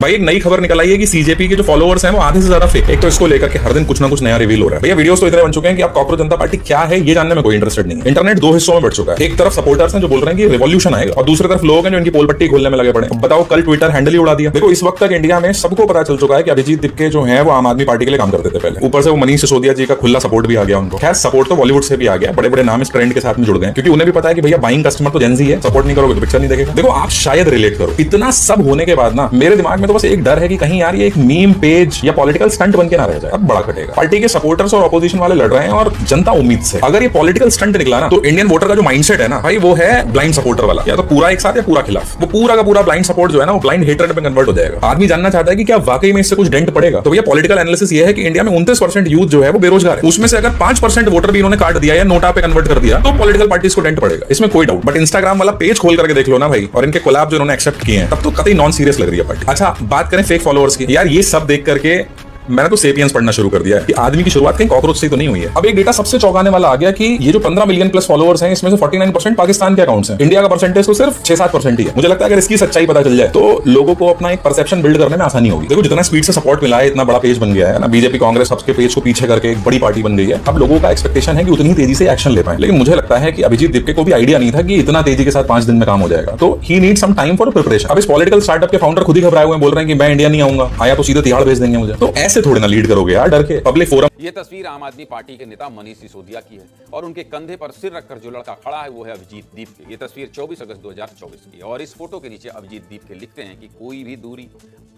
भाई एक नई खबर निकल आई है कि सीजेपी के जो फॉलोअर्स हैं वो आधे से ज्यादा फेक। एक तो इसको लेकर के हर दिन कुछ ना कुछ नया रिवील हो रहा है। भैया वीडियोस तो इतने बन चुके हैं कि आप कॉकरोच जनता पार्टी क्या है ये जानने में कोई इंटरेस्टेड नहीं है। इंटरनेट दो हिस्सों में बढ़ चुका है। एक तरफ सपोर्टर्स हैं जो बोल रहे हैं कि रिवॉल्यूशन आएगा, और दूसरी तरफ लोग हैं जो इनकी पोल पट्टी खोलने में लगे पड़े। बताओ, कल ट्विटर हैंडल ही उड़ा दिया। देखो, इस वक्त तक इंडिया में सबको पता चल चुका है कि अभिजीत दीपके जो है वो आम आदमी पार्टी के लिए काम करते थे पहले। ऊपर से वो मनीष सिसोदिया जी का खुला सपोर्ट भी आ गया उनको। खैर, सपोर्ट तो बॉलीवुड से भी आ गया, बड़े बड़े नाम इस ट्रेंड के साथ में जुड़ गए, क्योंकि उन्हें भी पता है कि भैया बाइंग कस्टमर तो जेन ज़ी है, सपोर्ट नहीं करोगे तो पिक्चर नहीं देखेगा। देखो, आप शायद रिलेट करो। इतना सब होने के बाद ना मेरे दिमाग में तो बस एक डर है कि कहीं यार ये एक मीम पेज या पॉलिटिकल स्टंट बन के ना रह जाए। अब बड़ा कटेगा। पार्टी के सपोर्टर्स और अपोजिशन वाले लड़ रहे हैं और जनता उम्मीद से। अगर ये पॉलिटिकल स्टंट निकला ना तो इंडियन वोटर का जो माइंडसेट है ना भाई, वो है ब्लाइंड सपोर्टर वाला, या तो पूरा एक साथ या पूरा खिलाफ। वो पूरा का पूरा ब्लाइंड सपोर्ट जो है ना वो ब्लाइंड हेट्रेड में कन्वर्ट हो जाएगा। आदमी जानना चाहता है कि क्या वाकई में इससे कुछ डेंट पड़ेगा। तो भैया पॉलिटिकल एनालिसिस ये है कि इंडिया में 29% यूथ जो है वो बेरोजगार है। उसमें से अगर 5% वोटर भी इन्होंने काट दिया या नोटा पे कन्वर्ट कर दिया तो पॉलिटिकल पार्टीज को डेंट पड़ेगा, इसमें कोई डाउट। बट इंस्टाग्राम वाला पेज खोल करके देख लो ना भाई, और इनके कोलैब जो इन्होंने एक्सेप्ट किए हैं, तब तो कतई नॉन सीरियस लग रही है पार्टी। अच्छा, बात करें फेक फॉलोअर्स की। यार ये सब देख करके मैंने तो सेपियंस पढ़ना शुरू कर दिया है कि आदमी की शुरुआत कहीं कॉकरोच से तो नहीं हुई है। अब एक डेटा सबसे चौंकाने वाला आ गया कि ये जो 15 मिलियन प्लस फॉलोअर्स हैं, इसमें से 49% पाकिस्तान के अकाउंट्स हैं। इंडिया का परसेंटेज तो सिर्फ 6-7% ही है। मुझे लगता है अगर इसकी सच्चाई पता चल जाए तो लोगों को अपना एक परसेप्शन बिल्ड करने में आसानी होगी। देखो, जितना स्पीड से सपोर्ट मिला है, इतना बड़ा पेज बन गया है ना, बीजेपी कांग्रेस सबके पेज को पीछे करके एक बड़ी पार्टी बन गई है। अब लोगों का एक्सपेक्टेशन है कि उतनी तेजी से एक्शन ले पाए। लेकिन मुझे लगता है कि अभिजीत दीपके को भी आइडिया नहीं था कि इतना तेजी के साथ 5 दिन में काम हो जाएगा। तो he need some time for preparation. अब इस पॉलिटिकल स्टार्टअप के फाउंडर खुद ही घबराए हुए बोल रहे हैं कि मैं इंडिया नहीं आऊंगा, आया तो सीधे तिहाड़ भेज देंगे मुझे। तो ऐसे थोड़े ना लीड करोगे यार, डर के पब्लिक फोरम। ये तस्वीर आम आदमी पार्टी के नेता मनीष सिसोदिया की है और उनके कंधे पर सिर रखकर जो लड़का खड़ा है वो है अभिजीत दीपके। ये तस्वीर 24 अगस्त 2024 की है और इस फोटो के नीचे अभिजीत दीपके लिखते हैं कि कोई भी दूरी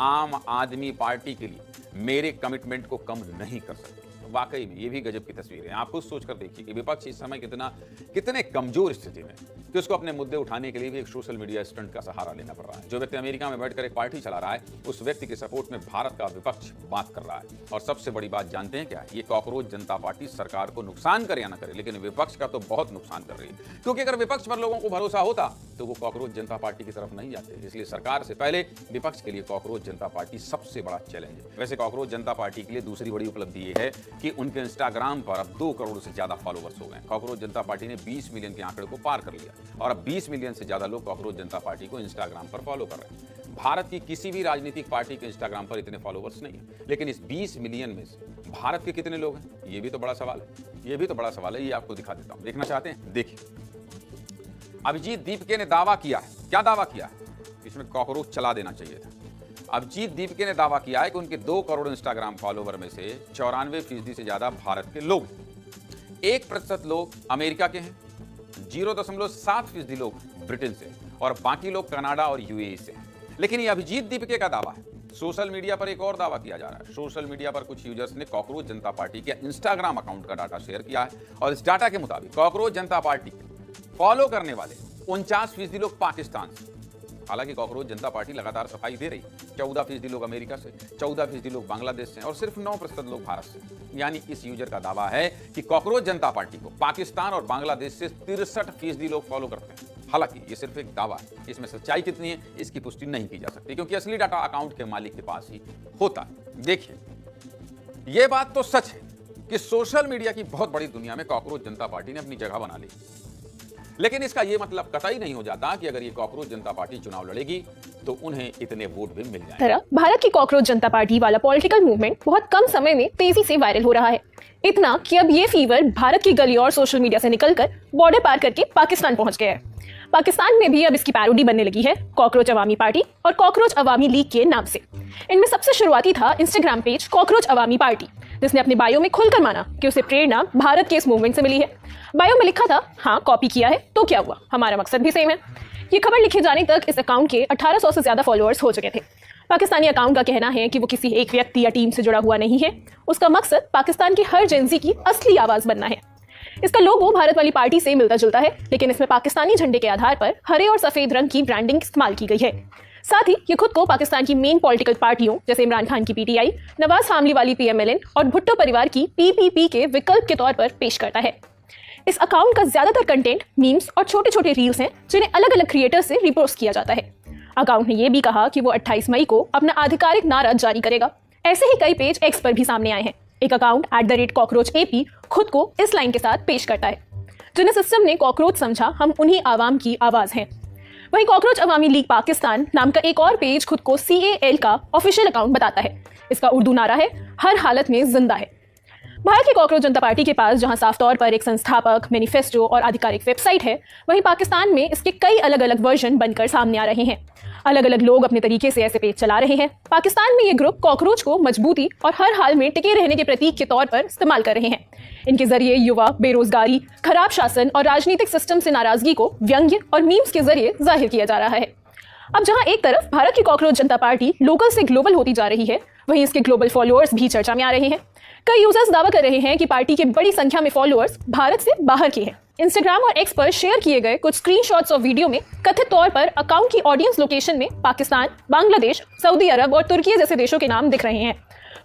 आम आदमी पार्टी के लिए मेरे कमिटमेंट को कम नहीं कर सकती। वाकई में ये भी गजब की तस्वीर है। आप खुद सोचकर देखिए कि विपक्ष इस समय कितने कमजोर स्थिति में कि उसको अपने मुद्दे उठाने के लिए भी एक सोशल मीडिया स्टंट का सहारा लेना पड़ रहा है। जो व्यक्ति अमेरिका में बैठकर एक पार्टी चला रहा है, उस व्यक्ति के सपोर्ट में भारत का विपक्ष बात कर रहा है। और सबसे बड़ी बात जानते हैं क्या है? ये कॉकरोच जनता पार्टी सरकार को नुकसान करे या ना करे, लेकिन विपक्ष का तो बहुत नुकसान कर रही है। क्योंकि अगर विपक्ष पर लोगों को भरोसा होता तो वो कॉकरोच जनता पार्टी की तरफ नहीं जाते। इसलिए सरकार से पहले विपक्ष के लिए कॉकरोच जनता पार्टी सबसे बड़ा चैलेंज है। वैसे कॉकरोच जनता पार्टी के लिए दूसरी बड़ी उपलब्धि ये है कि उनके इंस्टाग्राम पर अब 2 करोड़ से ज्यादा फॉलोवर्स हो गए। कॉकरोच जनता पार्टी ने 20 मिलियन के आंकड़े को पार कर लिया और अब 20 मिलियन से ज्यादा लोग कॉकरोच जनता पार्टी को इंस्टाग्राम पर फॉलो कर रहे हैं। भारत की किसी भी राजनीतिक पार्टी के इंस्टाग्राम पर इतने फॉलोवर्स नहीं है, लेकिन इस 20 मिलियन में से भारत के कितने लोग हैं, ये भी तो बड़ा सवाल है। ये भी तो बड़ा सवाल है। ये आपको दिखा देता हूं, देखना चाहते हैं? देखिए, अभिजीत दीपके ने दावा किया है। क्या दावा किया है? इसमें कॉकरोच चला देना चाहिए था। अभिजीत दीपके ने दावा किया है कि उनके 2 करोड़ इंस्टाग्राम फॉलोवर में से 94% से ज्यादा भारत के लोग, 1% लोग अमेरिका के हैं, 0.7% लोग ब्रिटेन से और बाकी लोग कनाडा और यूएई से। लेकिन ये अभिजीत दीपके का दावा है। सोशल मीडिया पर एक और दावा किया जा रहा है। सोशल मीडिया पर कुछ यूजर्स ने कॉकरोच जनता पार्टी के इंस्टाग्राम अकाउंट का डाटा शेयर किया है और इस डाटा के मुताबिक कॉकरोच जनता पार्टी फॉलो करने वाले 49% लोग पाकिस्तान से। हालांकि कॉकरोच जनता पार्टी लगातार सफाई दे रही, 14% लोग अमेरिका से, 14% लोग बांग्लादेश से और सिर्फ 9% लोग भारत से। यानी इस यूजर का दावा है कि कॉकरोच जनता पार्टी को पाकिस्तान और बांग्लादेश से 63% लोग फॉलो करते हैं। हालांकि ये सिर्फ एक दावा है, इसमें सच्चाई कितनी है इसकी पुष्टि नहीं की जा सकती, क्योंकि असली डाटा अकाउंट के मालिक के पास ही होता है। देखिए, ये बात तो सच है कि सोशल मीडिया की बहुत बड़ी दुनिया में कॉकरोच जनता पार्टी ने अपनी जगह बना ली, लेकिन इसका यह मतलब कतई नहीं हो जाता कि अगर ये कॉकरोच जनता पार्टी चुनाव लड़ेगी तो उन्हें इतने वोट भी मिल जाएंगे। भारत की कॉकरोच जनता पार्टी वाला पॉलिटिकल मूवमेंट बहुत कम समय में तेजी से वायरल हो रहा है। इतना कि अब ये फीवर भारत की गली और सोशल मीडिया से निकलकर बॉर्डर पार करके पाकिस्तान पहुंच गया है। पाकिस्तान में भी अब इसकी पैरोडी बनने लगी है कॉकरोच अवामी पार्टी और कॉकरोच अवामी लीग के नाम से। इनमें सबसे शुरुआती था इंस्टाग्राम पेज कॉकरोच अवामी पार्टी, जिसने अपने बायो में खुलकर माना कि उसे प्रेरणा भारत के इस मूवमेंट से मिली है। बायो में लिखा था, हाँ कॉपी किया है तो क्या हुआ, हमारा मकसद भी सेम है। ये खबर लिखे जाने तक इस अकाउंट के 1800 से ज्यादा फॉलोअर्स हो चुके थे। पाकिस्तानी अकाउंट का कहना है कि वो किसी एक व्यक्ति या टीम से जुड़ा हुआ नहीं है। उसका मकसद पाकिस्तान के हर जेनजी की असली आवाज बनना है। इसका लोगो भारत वाली पार्टी से मिलता जुलता है, लेकिन इसमें पाकिस्तानी झंडे के आधार पर हरे और सफेद रंग की ब्रांडिंग इस्तेमाल की गई है। साथ ही ये खुद को पाकिस्तान की मेन पॉलिटिकल पार्टियों जैसे इमरान खान की पीटीआई, नवाज फैमिली वाली पीएमएलएन और भुट्टो परिवार की पीपीपी के विकल्प के तौर पर पेश करता है। इस अकाउंट का ज्यादातर कंटेंट मीम्स और छोटे छोटे रील्स हैं, जिन्हें अलग अलग क्रिएटर से रिपोस्ट किया जाता है। अकाउंट ने यह भी कहा कि वो 28 मई को अपना आधिकारिक नारा जारी करेगा। ऐसे ही कई पेज एक्स पर भी सामने आए हैं। एक अकाउंट @cockroachap खुद को इस लाइन के साथ पेश करता है, जिन्हें सिस्टम ने कॉकरोच समझा, हम उन्हीं आवाम की आवाज हैं। वहीं कॉकरोच अवामी लीग पाकिस्तान नाम का एक और पेज खुद को CAL का ऑफिशियल अकाउंट बताता है। इसका उर्दू नारा है, हर हालत में जिंदा है। भारत की कॉकरोच जनता पार्टी के पास जहां साफ तौर पर एक संस्थापक, मैनिफेस्टो और आधिकारिक वेबसाइट है, वहीं पाकिस्तान में इसके कई अलग अलग वर्जन बनकर सामने आ रहे हैं। अलग अलग लोग अपने तरीके से ऐसे पेज चला रहे हैं। पाकिस्तान में ये ग्रुप कॉकरोच को मजबूती और हर हाल में टिके रहने के प्रतीक के तौर पर इस्तेमाल कर रहे हैं। इनके जरिए युवा, बेरोजगारी, खराब शासन और राजनीतिक सिस्टम से नाराजगी को व्यंग्य और मीम्स के जरिए जाहिर किया जा रहा है। अब जहां एक तरफ भारत की कॉकरोच जनता पार्टी लोकल से ग्लोबल होती जा रही है, वहीं इसके ग्लोबल फॉलोअर्स भी चर्चा में आ रहे हैं। कई यूजर्स दावा कर रहे हैं कि पार्टी के बड़ी संख्या में फॉलोअर्स भारत से बाहर के हैं। इंस्टाग्राम और एक्स पर शेयर किए गए कुछ स्क्रीनशॉट्स और वीडियो में कथित तौर पर अकाउंट की ऑडियंस लोकेशन में पाकिस्तान, बांग्लादेश, सऊदी अरब और तुर्की जैसे देशों के नाम दिख रहे हैं।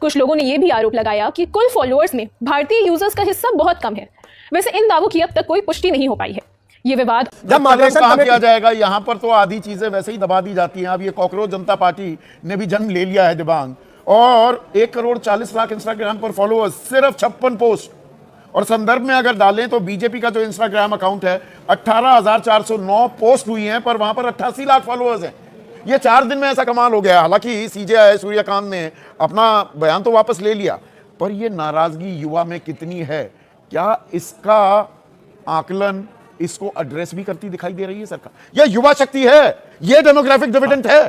कुछ लोगों ने यह भी आरोप लगाया कि कुल फॉलोअर्स में भारतीय यूजर्स का हिस्सा बहुत कम है। वैसे इन दावों की अब तक कोई पुष्टि नहीं हो पाई है। ये विवाद जब काम किया जाएगा, यहां पर तो आधी चीजें वैसे ही दबा दी जाती हैं। अब ये कॉकरोच जनता पार्टी ने भी जन्म ले लिया है दिबांग, और 1,40,00,000 इंस्टाग्राम पर फॉलोअर्स, सिर्फ 56 पोस्ट। और संदर्भ में अगर डालें तो बीजेपी का जो इंस्टाग्राम अकाउंट है 18,409 पोस्ट हुई हैं, पर वहां पर 88 लाख फॉलोअर्स हैं। ये 4 दिन में ऐसा कमाल हो गया। हालांकि CJI सूर्यकांत ने अपना बयान तो वापस ले लिया, पर ये नाराजगी युवा में कितनी है, क्या इसका आकलन, इसको एड्रेस भी करती दिखाई दे रही है सरकार? यह युवा शक्ति है, यह डेमोग्राफिक डिविडेंड है।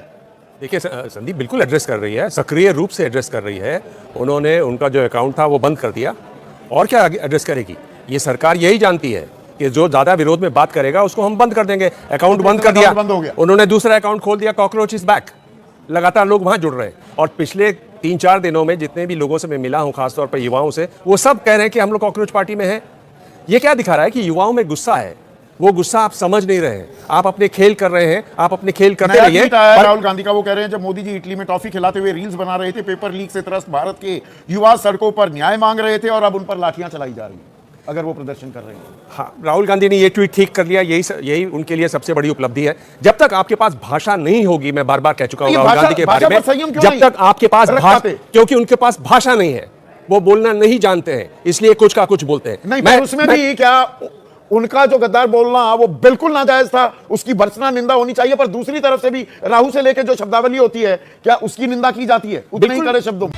देखिए संदीप, बिल्कुल एड्रेस कर रही है, सक्रिय रूप से एड्रेस कर रही है। उन्होंने उनका जो अकाउंट था वो बंद कर दिया, और क्या एड्रेस करेगी? ये सरकार यही जानती है कि जो ज्यादा विरोध में बात करेगा उसको हम बंद कर देंगे। अकाउंट बंद कर दिया, बंद हो गया। उन्होंने दूसरा अकाउंट खोल दिया, कॉकरोच इज बैक। लगातार लोग वहां जुड़ रहे हैं, और पिछले 3-4 दिनों में जितने भी लोगों से मैं मिला हूं, खासतौर पर युवाओं से, वो सब कह रहे हैं कि हम लोग कॉकरोच पार्टी में हैं। ये क्या दिखा रहा है कि युवाओं में गुस्सा है। वो गुस्सा आप समझ नहीं रहे हैं, आप अपने खेल कर रहे हैं, आप अपने खेल करते रहिए। राहुल गांधी का वो कह रहे हैं, जब मोदी जी इटली में टॉफी खिलाते हुए रील्स बना रहे थे, पेपर लीक से त्रस्त भारत के युवा सड़कों पर न्याय मांग रहे थे, और अब उन पर लाठियां चलाई जा रही हैं अगर वो प्रदर्शन कर रहे हैं। हाँ, राहुल गांधी ने ये ट्वीट ठीक कर लिया, यही उनके लिए सबसे बड़ी उपलब्धि है। जब तक आपके पास भाषा नहीं होगी, मैं बार बार कह चुका हूं राहुल गांधी के बारे में, जब तक आपके पास भाषा, क्योंकि उनके पास भाषा नहीं है, वो बोलना नहीं जानते हैं, इसलिए कुछ का कुछ बोलते हैं। नहीं, उसमें भी क्या उनका जो गद्दार बोलना वो बिल्कुल नाजायज था, उसकी भर्त्सना निंदा होनी चाहिए, पर दूसरी तरफ से भी राहु से लेकर जो शब्दावली होती है, क्या उसकी निंदा की जाती है उतने ही कड़े शब्दों?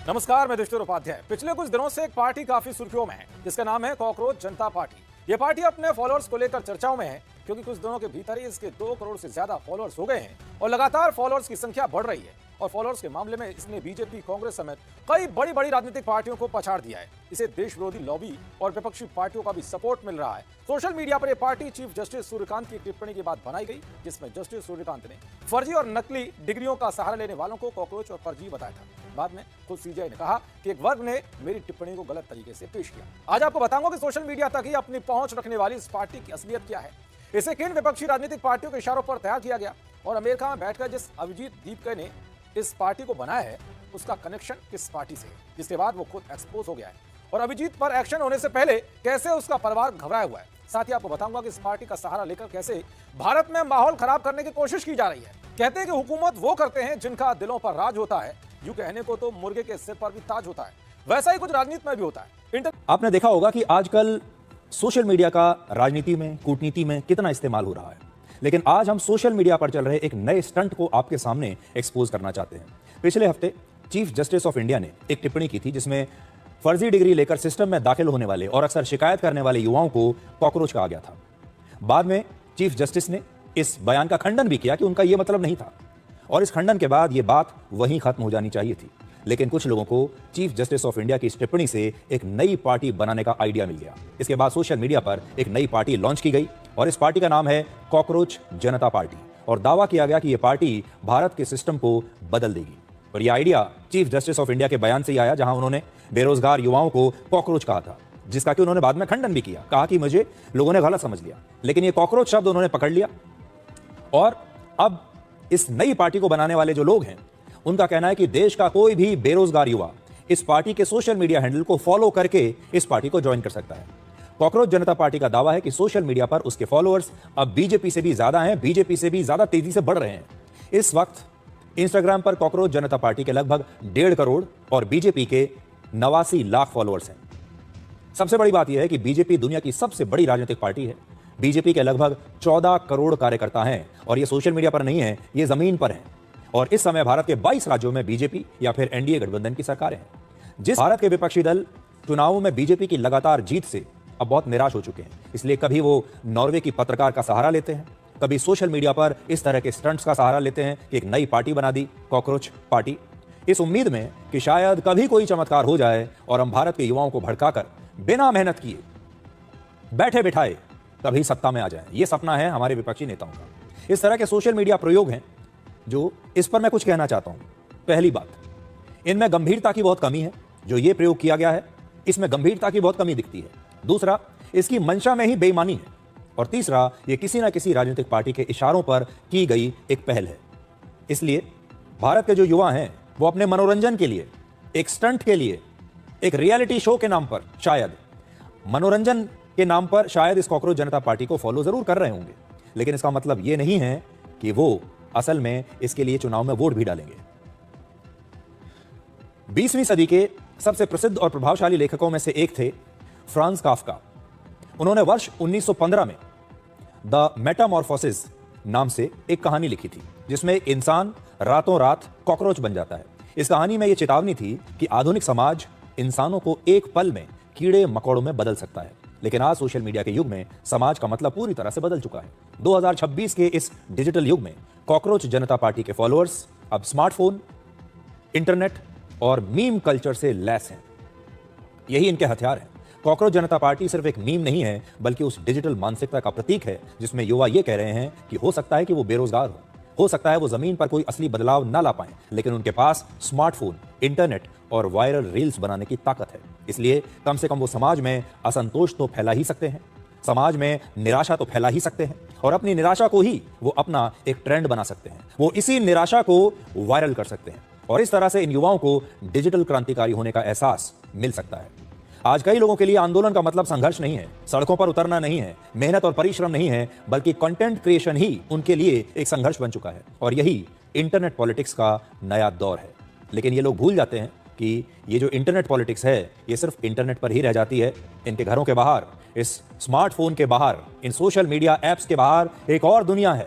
नमस्कार, मैं दुष्टुर उपाध्याय। पिछले कुछ दिनों से एक पार्टी काफी सुर्खियों में है, जिसका नाम है कॉकरोच जनता पार्टी। ये पार्टी अपने फॉलोअर्स को लेकर चर्चाओं में है, क्योंकि कुछ दिनों के भीतर ही इसके 2 करोड़ से ज्यादा फॉलोअर्स हो गए हैं, और लगातार फॉलोअर्स की संख्या बढ़ रही है। और फॉलोअर्स के मामले में इसने बीजेपी, कांग्रेस समेत कई बड़ी बड़ी राजनीतिक पार्टियों को पछाड़ दिया है। इसे देश विरोधी लॉबी और विपक्षी पार्टियों का भी सपोर्ट मिल रहा है। सोशल मीडिया पर यह पार्टी चीफ जस्टिस सूर्यकांत की टिप्पणी के बाद बनाई गई, जिसमें जस्टिस सूर्यकांत ने फर्जी और नकली डिग्रियों का सहारा लेने वालों को कॉकरोच और फर्जी बताया था। बाद में खुद CJI ने कहा कि एक वर्ग ने मेरी टिप्पणी को गलत तरीके से पेश किया। आज आपको बताऊंगा कि सोशल मीडिया तक ही अपनी पहुंच रखने वाली इस पार्टी की असलियत क्या है। इसे किन विपक्षी राजनीतिक पार्टियों के इशारों पर तैयार किया गया, और अमेरिका में बैठकर जिस अभिजीत दीपके ने इस पार्टी को बनाया है, उसका कनेक्शन किस पार्टी से है, जिसके बाद वो खुद एक्सपोज हो गया है। और अभिजीत पर एक्शन होने से पहले कैसे उसका परिवार घबराया हुआ है। साथ ही आपको बताऊंगा कि इस पार्टी का सहारा लेकर कैसे भारत में माहौल खराब करने की कोशिश की जा रही है। कहते हैं कि हुकूमत वो करते हैं जिनका दिलों पर राज होता है। यूं कहने को तो मुर्गे के सिर पर भी ताज होता है, वैसा ही कुछ राजनीति में भी होता है। आपने देखा होगा कि आजकल सोशल मीडिया का राजनीति में, कूटनीति में कितना इस्तेमाल हो रहा है, लेकिन आज हम सोशल मीडिया पर चल रहे एक नए स्टंट को आपके सामने एक्सपोज करना चाहते हैं। पिछले हफ्ते चीफ जस्टिस ऑफ इंडिया ने एक टिप्पणी की थी, जिसमें फर्जी डिग्री लेकर सिस्टम में दाखिल होने वाले और अक्सर शिकायत करने वाले युवाओं को कॉकरोच कहा गया था। बाद में चीफ जस्टिस ने इस बयान का खंडन भी किया कि उनका यह मतलब नहीं था, और इस खंडन के बाद यह बात वहीं खत्म हो जानी चाहिए थी। लेकिन कुछ लोगों को चीफ जस्टिस ऑफ इंडिया की इस टिप्पणी से एक नई पार्टी बनाने का आइडिया मिल गया। इसके बाद सोशल मीडिया पर एक नई पार्टी लॉन्च की गई, और इस पार्टी का नाम है कॉकरोच जनता पार्टी, और दावा किया गया कि यह पार्टी भारत के सिस्टम को बदल देगी। और यह idea chief justice of India के बयान से ही आया, जहां उन्होंने बेरोजगार युवाओं को कॉकरोच कहा था, जिसका कि उन्होंने बाद में खंडन भी किया, कहा कि मुझे लोगों ने गलत समझ लिया। लेकिन यह कॉकरोच शब्द उन्होंने पकड़ लिया, और अब इस नई पार्टी को बनाने वाले जो लोग हैं, उनका कहना है कि देश का कोई भी बेरोजगार युवा इस पार्टी के सोशल मीडिया हैंडल को फॉलो करके इस पार्टी को ज्वाइन कर सकता है। कॉकरोच जनता पार्टी का दावा है कि सोशल मीडिया पर उसके फॉलोअर्स अब बीजेपी से भी ज्यादा हैं, बीजेपी से भी ज्यादा तेजी से बढ़ रहे हैं। इस वक्त इंस्टाग्राम पर कॉकरोच जनता पार्टी के लगभग 1.5 करोड़ और बीजेपी के 89 लाख फॉलोअर्स हैं। सबसे बड़ी बात यह है कि बीजेपी दुनिया की सबसे बड़ी राजनीतिक पार्टी है, बीजेपी के लगभग 14 करोड़ कार्यकर्ता हैं और ये सोशल मीडिया पर नहीं है, ये जमीन पर हैं। और इस समय भारत के 22 राज्यों में बीजेपी या फिर एनडीए गठबंधन की सरकारें हैं। जिस भारत के विपक्षी दल चुनावों में बीजेपी की लगातार जीत से अब बहुत निराश हो चुके हैं, इसलिए कभी वो नॉर्वे की पत्रकार का सहारा लेते हैं, कभी सोशल मीडिया पर इस तरह के स्टंट्स का सहारा लेते हैं कि एक नई पार्टी बना दी, कॉकरोच पार्टी, इस उम्मीद में कि शायद कभी कोई चमत्कार हो जाए और हम भारत के युवाओं को भड़काकर बिना मेहनत किए बैठे बिठाए कभी सत्ता में आ जाएं। ये सपना है हमारे विपक्षी नेताओं का। इस तरह के सोशल मीडिया प्रयोग हैं जो इस पर मैं कुछ कहना चाहता हूं। पहली बात, इनमें गंभीरता की बहुत कमी है। जो ये प्रयोग किया गया है इसमें गंभीरता की बहुत कमी दिखती है। दूसरा, इसकी मंशा में ही बेईमानी है। और तीसरा, ये किसी ना किसी राजनीतिक पार्टी के इशारों पर की गई एक पहल है। इसलिए भारत के जो युवा हैं वो अपने मनोरंजन के लिए, एक स्टंट के लिए, एक रियलिटी शो के नाम पर, शायद मनोरंजन के नाम पर शायद इस कॉकरोच जनता पार्टी को फॉलो जरूर कर रहे होंगे, लेकिन इसका मतलब यह नहीं है कि वो असल में इसके लिए चुनाव में वोट भी डालेंगे। 20वीं सदी के सबसे प्रसिद्ध और प्रभावशाली लेखकों में से एक थे फ्रांज काफ्का। उन्होंने वर्ष 1915 में द मेटामॉर्फोसिस नाम से एक कहानी लिखी थी, जिसमें एक इंसान रातों रात कॉकरोच बन जाता है। इस कहानी में यह चेतावनी थी कि आधुनिक समाज इंसानों को एक पल में कीड़े मकोड़ों में बदल सकता है। लेकिन आज सोशल मीडिया के युग में समाज का मतलब पूरी तरह से बदल चुका है। 2026 के इस डिजिटल युग में कॉकरोच जनता पार्टी के फॉलोअर्स अब स्मार्टफोन, इंटरनेट और मीम कल्चर से लैस हैं। यही इनके हथियार हैं। कॉकरोच जनता पार्टी सिर्फ एक मीम नहीं है, बल्कि उस डिजिटल मानसिकता का प्रतीक है जिसमें युवा ये कह रहे हैं कि हो सकता है कि वो बेरोजगार हो सकता है वो जमीन पर कोई असली बदलाव ना ला पाए, लेकिन उनके पास स्मार्टफोन, इंटरनेट और वायरल रील्स बनाने की ताकत है। इसलिए कम से कम वो समाज में असंतोष तो फैला ही सकते हैं, समाज में निराशा तो फैला ही सकते हैं, और अपनी निराशा को ही वो अपना एक ट्रेंड बना सकते हैं। वो इसी निराशा को वायरल कर सकते हैं और इस तरह से इन युवाओं को डिजिटल क्रांतिकारी होने का एहसास मिल सकता है। आज कई लोगों के लिए आंदोलन का मतलब संघर्ष नहीं है, सड़कों पर उतरना नहीं है, मेहनत और परिश्रम नहीं है, बल्कि कंटेंट क्रिएशन ही उनके लिए एक संघर्ष बन चुका है। और यही इंटरनेट पॉलिटिक्स का नया दौर है। लेकिन ये लोग भूल जाते हैं कि ये जो इंटरनेट पॉलिटिक्स है ये सिर्फ इंटरनेट पर ही रह जाती है। इनके घरों के बाहर, इस स्मार्टफोन के बाहर, इन सोशल मीडिया ऐप्स के बाहर एक और दुनिया है।